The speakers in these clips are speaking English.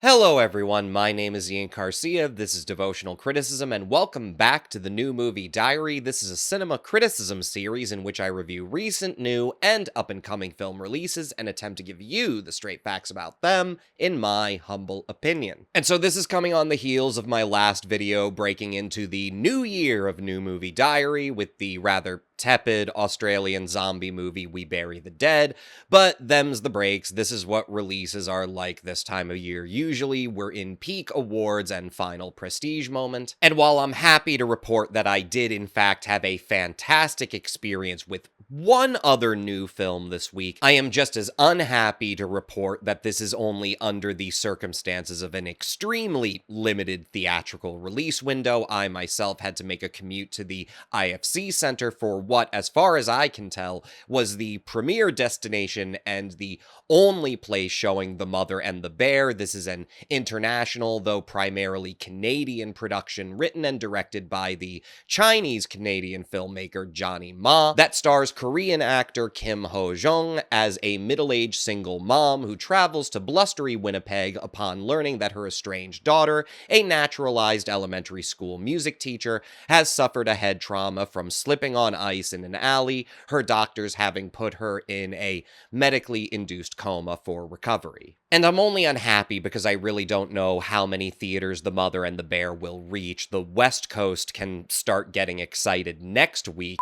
Hello everyone, my name is Ian Garcia, this is Devotional Criticism, and welcome back to the New Movie Diary. This is a cinema criticism series in which I review recent, new, and up-and-coming film releases and attempt to give you the straight facts about them, in my humble opinion. And so this is coming on the heels of my last video breaking into the new year of New Movie Diary with the rather tepid Australian zombie movie We Bury the Dead, but them's the breaks. This is what releases are like this time of year. Usually we're in peak awards and final prestige moment. And while I'm happy to report that I did in fact have a fantastic experience with one other new film this week, I am just as unhappy to report that this is only under the circumstances of an extremely limited theatrical release window. I myself had to make a commute to the IFC Center for what, as far as I can tell, was the premiere destination and the only place showing The Mother and the Bear. This is an international, though primarily Canadian production, written and directed by the Chinese-Canadian filmmaker Johnny Ma, that stars Korean actor Kim Ho-jung as a middle-aged single mom who travels to blustery Winnipeg upon learning that her estranged daughter, a naturalized elementary school music teacher, has suffered a head trauma from slipping on ice in an alley, her doctors having put her in a medically induced coma for recovery. And I'm only unhappy because I really don't know how many theaters The Mother and the Bear will reach. The West Coast can start getting excited next week.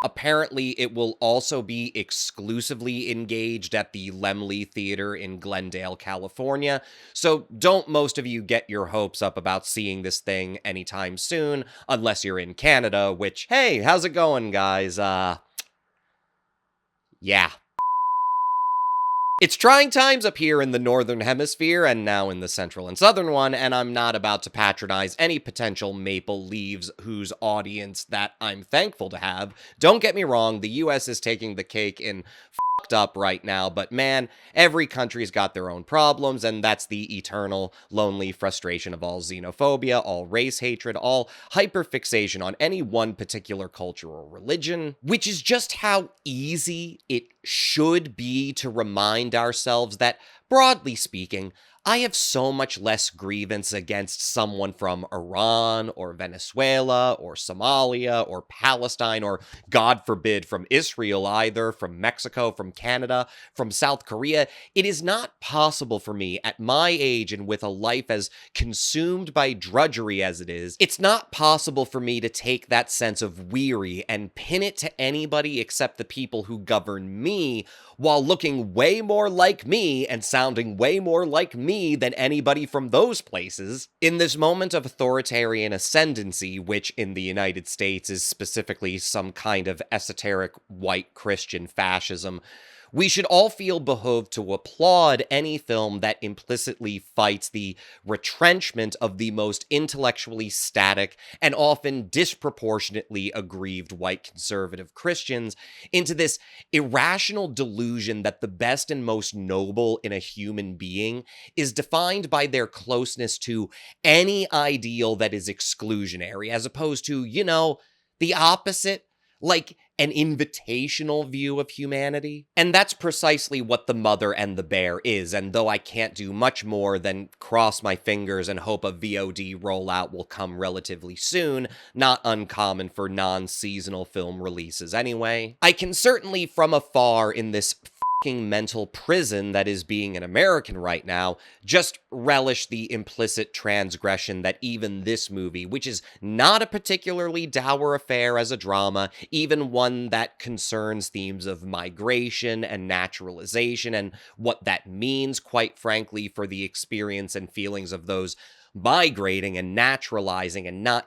Apparently, it will also be exclusively engaged at the Laemmle Theater in Glendale, California, so don't most of you get your hopes up about seeing this thing anytime soon, unless you're in Canada, which, hey, how's it going, guys? Yeah. It's trying times up here in the Northern Hemisphere and now in the Central and Southern one, and I'm not about to patronize any potential Maple Leaves whose audience that I'm thankful to have. Don't get me wrong, the US is taking the cake in fucked up right now, but man, every country's got their own problems, and that's the eternal, lonely frustration of all xenophobia, all race hatred, all hyperfixation on any one particular culture or religion, which is just how easy it should be to remind ourselves that, broadly speaking, I have so much less grievance against someone from Iran or Venezuela or Somalia or Palestine or, God forbid, from Israel either, from Mexico, from Canada, from South Korea. It is not possible for me at my age and with a life as consumed by drudgery as it is, it's not possible for me to take that sense of weary and pin it to anybody except the people who govern me, while looking way more like me and sounding way more like me than anybody from those places. In this moment of authoritarian ascendancy, which in the United States is specifically some kind of esoteric white Christian fascism, we should all feel behoved to applaud any film that implicitly fights the retrenchment of the most intellectually static and often disproportionately aggrieved white conservative Christians into this irrational delusion that the best and most noble in a human being is defined by their closeness to any ideal that is exclusionary, as opposed to, the opposite, like an invitational view of humanity. And that's precisely what The Mother and the Bear is, and though I can't do much more than cross my fingers and hope a VOD rollout will come relatively soon, not uncommon for non-seasonal film releases anyway, I can certainly from afar in this mental prison that is being an American right now, just relish the implicit transgression that even this movie, which is not a particularly dour affair as a drama, even one that concerns themes of migration and naturalization and what that means, quite frankly, for the experience and feelings of those migrating and naturalizing and not,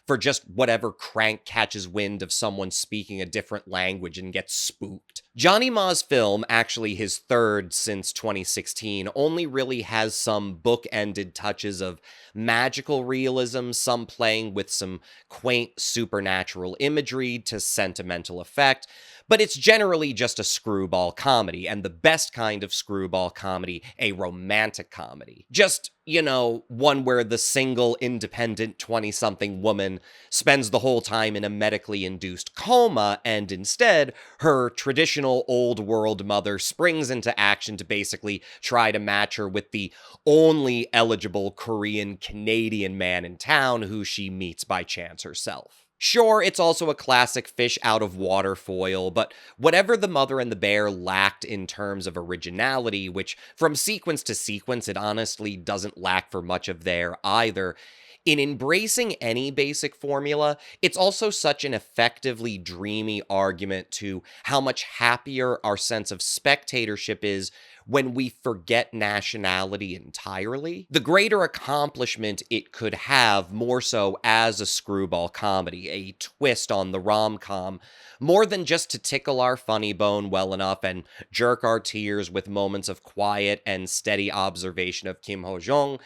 for just whatever crank catches wind of someone speaking a different language and gets spooked. Johnny Ma's film, actually his third since 2016, only really has some book-ended touches of magical realism, some playing with some quaint supernatural imagery to sentimental effect, But it's generally just a screwball comedy, and the best kind of screwball comedy, a romantic comedy. Just, one where the single, independent 20-something woman spends the whole time in a medically induced coma, and instead, her traditional old world mother springs into action to basically try to match her with the only eligible Korean Canadian man in town who she meets by chance herself. Sure, it's also a classic fish out of water foil, but whatever The Mother and the Bear lacked in terms of originality, which from sequence to sequence it honestly doesn't lack for much of there either, in embracing any basic formula, it's also such an effectively dreamy argument to how much happier our sense of spectatorship is when we forget nationality entirely. The greater accomplishment it could have, more so as a screwball comedy, a twist on the rom-com, more than just to tickle our funny bone well enough and jerk our tears with moments of quiet and steady observation of Kim Ho-jong.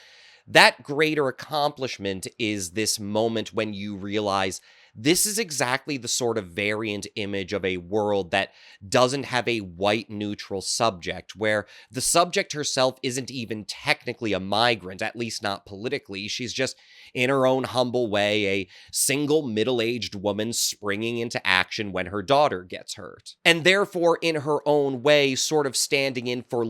That greater accomplishment is this moment when you realize this is exactly the sort of variant image of a world that doesn't have a white neutral subject, where the subject herself isn't even technically a migrant, at least not politically. She's just, in her own humble way, a single middle-aged woman springing into action when her daughter gets hurt. And therefore, in her own way, sort of standing in for,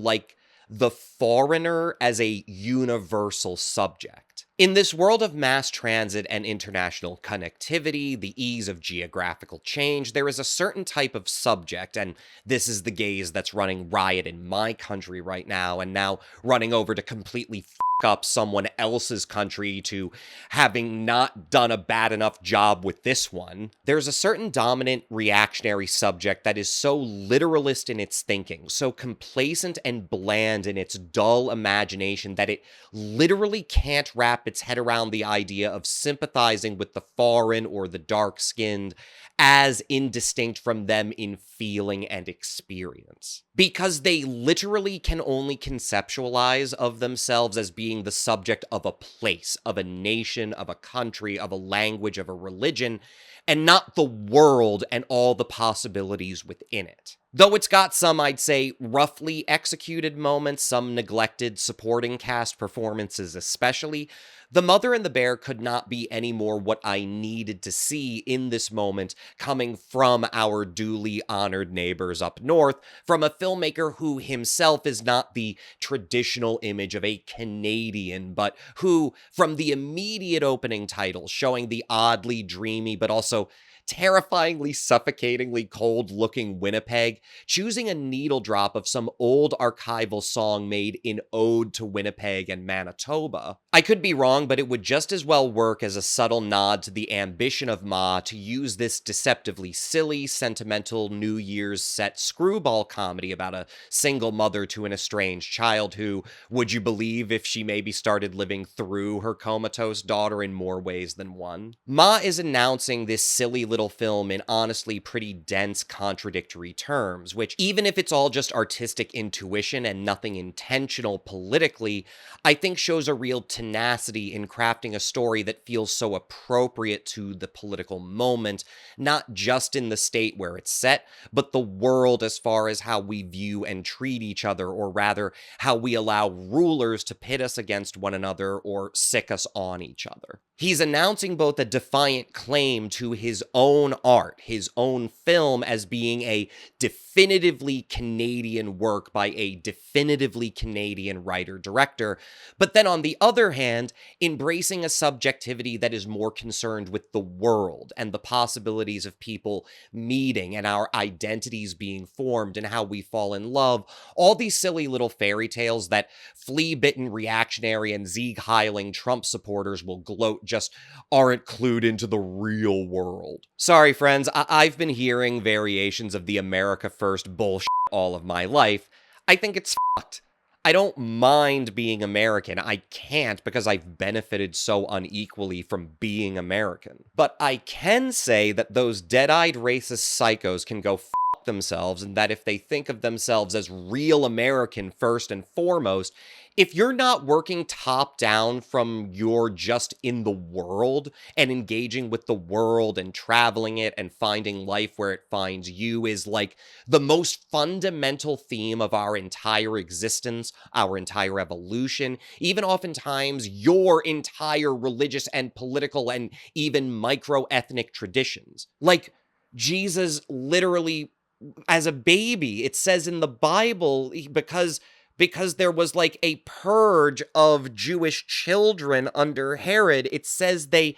the foreigner as a universal subject. In this world of mass transit and international connectivity, the ease of geographical change, there is a certain type of subject, and this is the gaze that's running riot in my country right now, and now running over to completely up someone else's country to having not done a bad enough job with this one. There's a certain dominant reactionary subject that is so literalist in its thinking, so complacent and bland in its dull imagination that it literally can't wrap its head around the idea of sympathizing with the foreign or the dark-skinned as indistinct from them in feeling and experience. Because they literally can only conceptualize of themselves as being the subject of a place, of a nation, of a country, of a language, of a religion, and not the world and all the possibilities within it. Though it's got some, I'd say, roughly executed moments, some neglected supporting cast performances especially, The Mother and the Bear could not be any more what I needed to see in this moment coming from our duly honored neighbors up north, from a filmmaker who himself is not the traditional image of a Canadian, but who, from the immediate opening title, showing the oddly dreamy but also terrifyingly suffocatingly cold-looking Winnipeg, choosing a needle drop of some old archival song made in ode to Winnipeg and Manitoba. I could be wrong, but it would just as well work as a subtle nod to the ambition of Ma to use this deceptively silly, sentimental New Year's set screwball comedy about a single mother to an estranged child who, would you believe if she maybe started living through her comatose daughter in more ways than one? Ma is announcing this silly little film in honestly pretty dense contradictory terms, which, even if it's all just artistic intuition and nothing intentional politically, I think shows a real tenacity in crafting a story that feels so appropriate to the political moment, not just in the state where it's set, but the world as far as how we view and treat each other, or rather, how we allow rulers to pit us against one another or sick us on each other. He's announcing both a defiant claim to his own art, his own film, as being a definitively Canadian work by a definitively Canadian writer-director, but then on the other hand, embracing a subjectivity that is more concerned with the world and the possibilities of people meeting and our identities being formed and how we fall in love, all these silly little fairy tales that flea-bitten reactionary and Sieg-heiling Trump supporters will gloat just aren't clued into the real world. Sorry, friends, I've been hearing variations of the America First bullshit all of my life. I think it's fucked. I don't mind being American. I can't because I've benefited so unequally from being American. But I can say that those dead-eyed racist psychos can go themselves, and that if they think of themselves as real American first and foremost, If you're not working top down from your just in the world and engaging with the world and traveling it and finding life where it finds you is like the most fundamental theme of our entire existence, our entire evolution, even oftentimes your entire religious and political and even micro-ethnic traditions. Like, Jesus literally, as a baby, it says in the Bible, because there was like a purge of Jewish children under Herod, it says they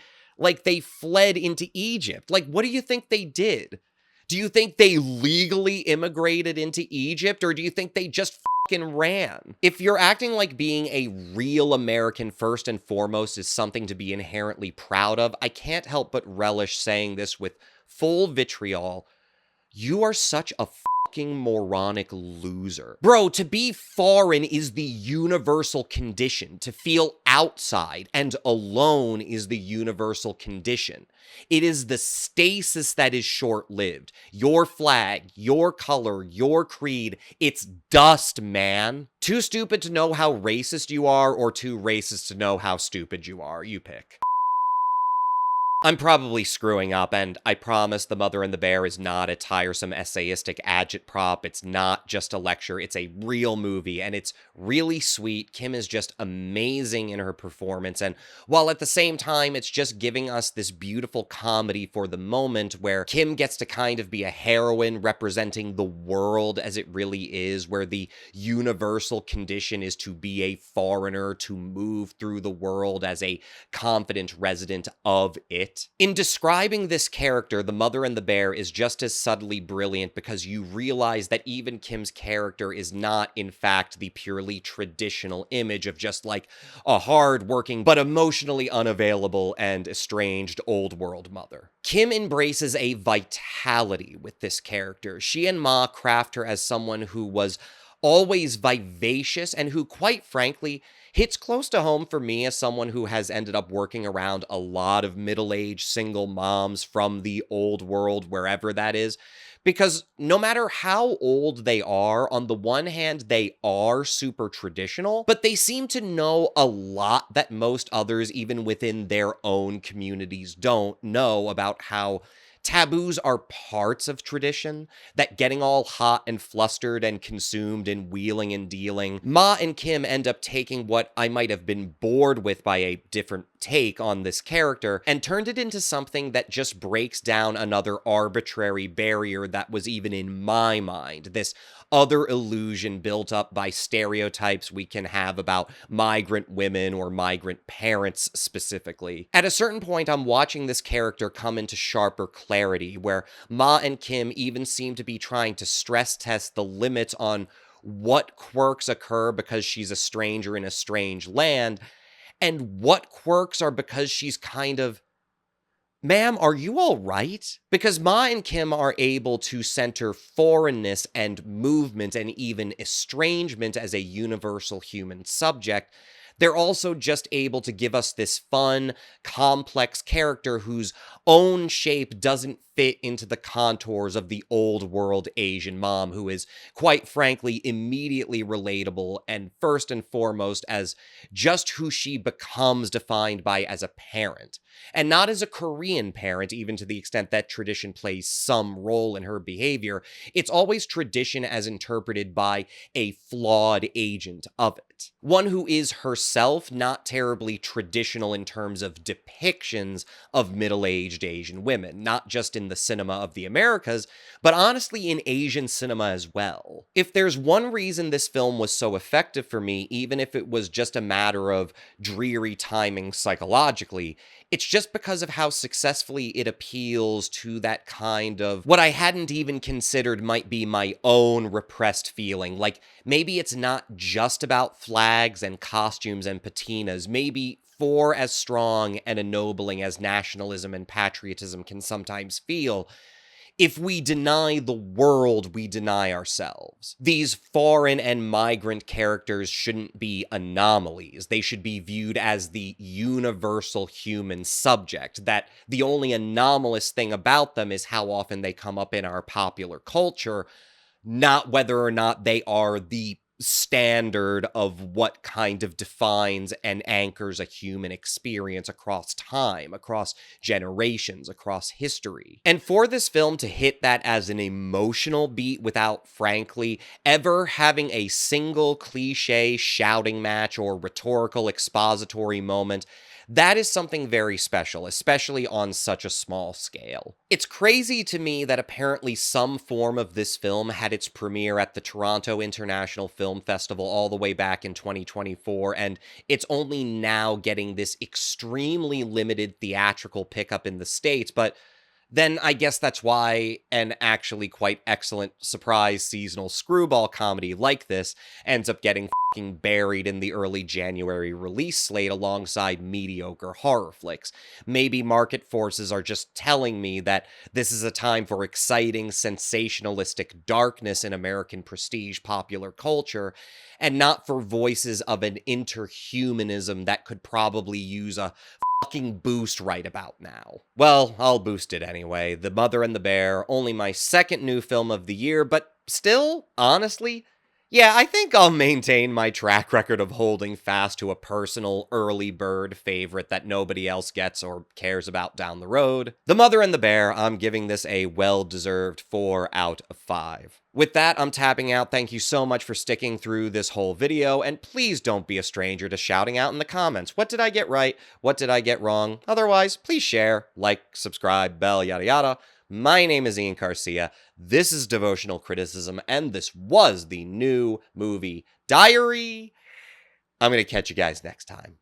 fled into Egypt. Like, what do you think they did? Do you think they legally immigrated into Egypt, or do you think they just fucking ran? If you're acting like being a real American first and foremost is something to be inherently proud of, I can't help but relish saying this with full vitriol. You are such a fucking moronic loser. Bro, to be foreign is the universal condition. To feel outside and alone is the universal condition. It is the stasis that is short-lived. Your flag, your color, your creed, it's dust, man. Too stupid to know how racist you are, or too racist to know how stupid you are. You pick. I'm probably screwing up, and I promise The Mother and the Bear is not a tiresome essayistic agitprop. It's not just a lecture. It's a real movie, and it's really sweet. Kim is just amazing in her performance, and while at the same time it's just giving us this beautiful comedy for the moment where Kim gets to kind of be a heroine representing the world as it really is, where the universal condition is to be a foreigner, to move through the world as a confident resident of it. In describing this character, The Mother and the Bear is just as subtly brilliant because you realize that even Kim's character is not, in fact, the purely traditional image of just like a hard-working but emotionally unavailable and estranged old-world mother. Kim embraces a vitality with this character. She and Ma craft her as someone who was always vivacious and who, quite frankly, hits close to home for me as someone who has ended up working around a lot of middle-aged single moms from the old world, wherever that is. Because no matter how old they are, on the one hand, they are super traditional, but they seem to know a lot that most others, even within their own communities, don't know about how taboos are parts of tradition, that getting all hot and flustered and consumed in wheeling and dealing. Ma and Kim end up taking what I might have been bored with by a different take on this character and turned it into something that just breaks down another arbitrary barrier that was even in my mind. This other illusion built up by stereotypes we can have about migrant women or migrant parents specifically. At a certain point, I'm watching this character come into sharper clarity, where Ma and Kim even seem to be trying to stress test the limits on what quirks occur because she's a stranger in a strange land, and what quirks are because she's kind of, ma'am, are you all right? Because Ma and Kim are able to center foreignness and movement and even estrangement as a universal human subject. They're also just able to give us this fun, complex character whose own shape doesn't fit into the contours of the old world Asian mom, who is, quite frankly, immediately relatable and first and foremost as just who she becomes defined by as a parent. And not as a Korean parent, even to the extent that tradition plays some role in her behavior. It's always tradition as interpreted by a flawed agent of it. One who is herself not terribly traditional in terms of depictions of middle-aged Asian women, not just in the cinema of the Americas, but honestly in Asian cinema as well. If there's one reason this film was so effective for me, even if it was just a matter of dreary timing psychologically, it's just because of how successfully it appeals to that kind of what I hadn't even considered might be my own repressed feeling. Like, maybe it's not just about flags and costumes and patinas. Maybe for as strong and ennobling as nationalism and patriotism can sometimes feel, if we deny the world, we deny ourselves. These foreign and migrant characters shouldn't be anomalies. They should be viewed as the universal human subject, that the only anomalous thing about them is how often they come up in our popular culture, not whether or not they are the standard of what kind of defines and anchors a human experience across time, across generations, across history. And for this film to hit that as an emotional beat without, frankly, ever having a single cliche shouting match or rhetorical expository moment, that is something very special, especially on such a small scale. It's crazy to me that apparently some form of this film had its premiere at the Toronto International Film Festival all the way back in 2024, and it's only now getting this extremely limited theatrical pickup in the States, but then I guess that's why an actually quite excellent surprise seasonal screwball comedy like this ends up getting fucking buried in the early January release slate alongside mediocre horror flicks. Maybe market forces are just telling me that this is a time for exciting, sensationalistic darkness in American prestige popular culture, and not for voices of an interhumanism that could probably use a fucking boost right about now. Well, I'll boost it anyway. The Mother and the Bear, only my second new film of the year, but still, honestly, yeah, I think I'll maintain my track record of holding fast to a personal early bird favorite that nobody else gets or cares about down the road. The Mother and the Bear, I'm giving this a well-deserved 4 out of 5. With that, I'm tapping out. Thank you so much for sticking through this whole video, and please don't be a stranger to shouting out in the comments. What did I get right? What did I get wrong? Otherwise, please share, like, subscribe, bell, yada yada. My name is Ian Garcia. This is Devotional Criticism, and this was the new movie diary. I'm going to catch you guys next time.